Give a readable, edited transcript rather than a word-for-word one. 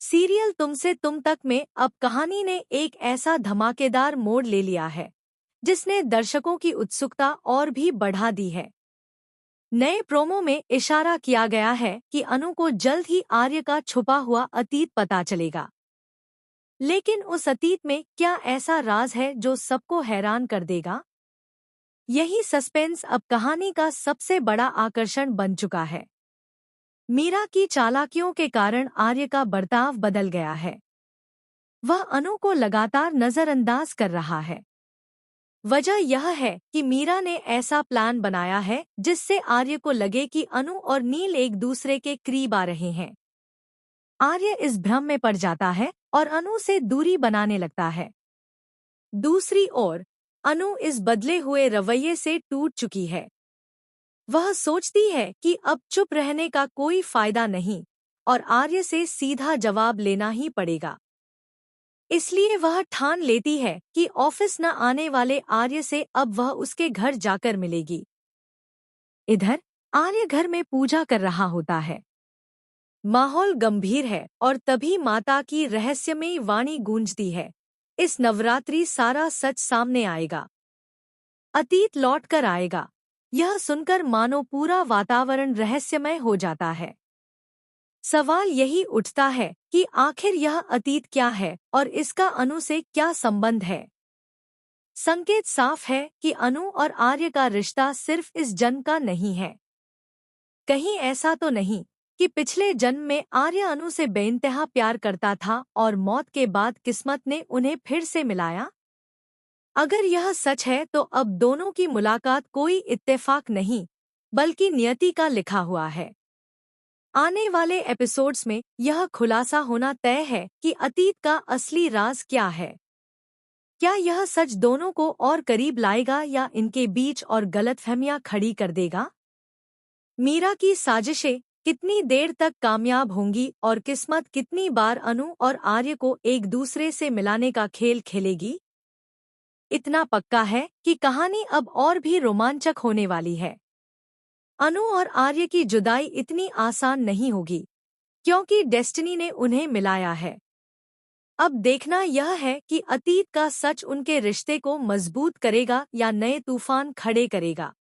Serial तुमसे तुम तक में अब कहानी ने एक ऐसा धमाकेदार मोड़ ले लिया है जिसने दर्शकों की उत्सुकता और भी बढ़ा दी है। नए प्रोमो में इशारा किया गया है कि अनु को जल्द ही आर्य का छुपा हुआ अतीत पता चलेगा। लेकिन उस अतीत में क्या ऐसा राज है जो सबको हैरान कर देगा? यही सस्पेंस अब कहानी का सबसे बड़ा आकर्षण बन चुका है। मीरा की चालाकियों के कारण आर्य का बर्ताव बदल गया है। वह अनु को लगातार नजरअंदाज कर रहा है। वजह यह है कि मीरा ने ऐसा प्लान बनाया है जिससे आर्य को लगे कि अनु और नील एक दूसरे के करीब आ रहे हैं। आर्य इस भ्रम में पड़ जाता है और अनु से दूरी बनाने लगता है। दूसरी ओर अनु इस बदले हुए रवैये से टूट चुकी है। वह सोचती है कि अब चुप रहने का कोई फायदा नहीं और आर्य से सीधा जवाब लेना ही पड़ेगा। इसलिए वह ठान लेती है कि ऑफिस न आने वाले आर्य से अब वह उसके घर जाकर मिलेगी। इधर आर्य घर में पूजा कर रहा होता है। माहौल गंभीर है और तभी माता की रहस्यमयी वाणी गूंजती है, इस नवरात्रि सारा सच सामने आएगा। अतीत लौट कर आएगा। यह सुनकर मानो पूरा वातावरण रहस्यमय हो जाता है। सवाल यही उठता है कि आखिर यह अतीत क्या है और इसका अनु से क्या संबंध है। संकेत साफ है कि अनु और आर्य का रिश्ता सिर्फ इस जन्म का नहीं है। कहीं ऐसा तो नहीं कि पिछले जन्म में आर्य अनु से बेइंतहा प्यार करता था और मौत के बाद किस्मत ने उन्हें फिर से मिलाया। अगर यह सच है तो अब दोनों की मुलाकात कोई इत्तेफाक नहीं बल्कि नियति का लिखा हुआ है। आने वाले एपिसोड्स में यह खुलासा होना तय है कि अतीत का असली राज क्या है। क्या यह सच दोनों को और करीब लाएगा या इनके बीच और गलतफहमियां खड़ी कर देगा? मीरा की साजिशें कितनी देर तक कामयाब होंगी और किस्मत कितनी बार अनु और आर्य को एक दूसरे से मिलाने का खेल खेलेगी? इतना पक्का है कि कहानी अब और भी रोमांचक होने वाली है। अनु और आर्य की जुदाई इतनी आसान नहीं होगी क्योंकि डेस्टिनी ने उन्हें मिलाया है। अब देखना यह है कि अतीत का सच उनके रिश्ते को मजबूत करेगा या नए तूफान खड़े करेगा।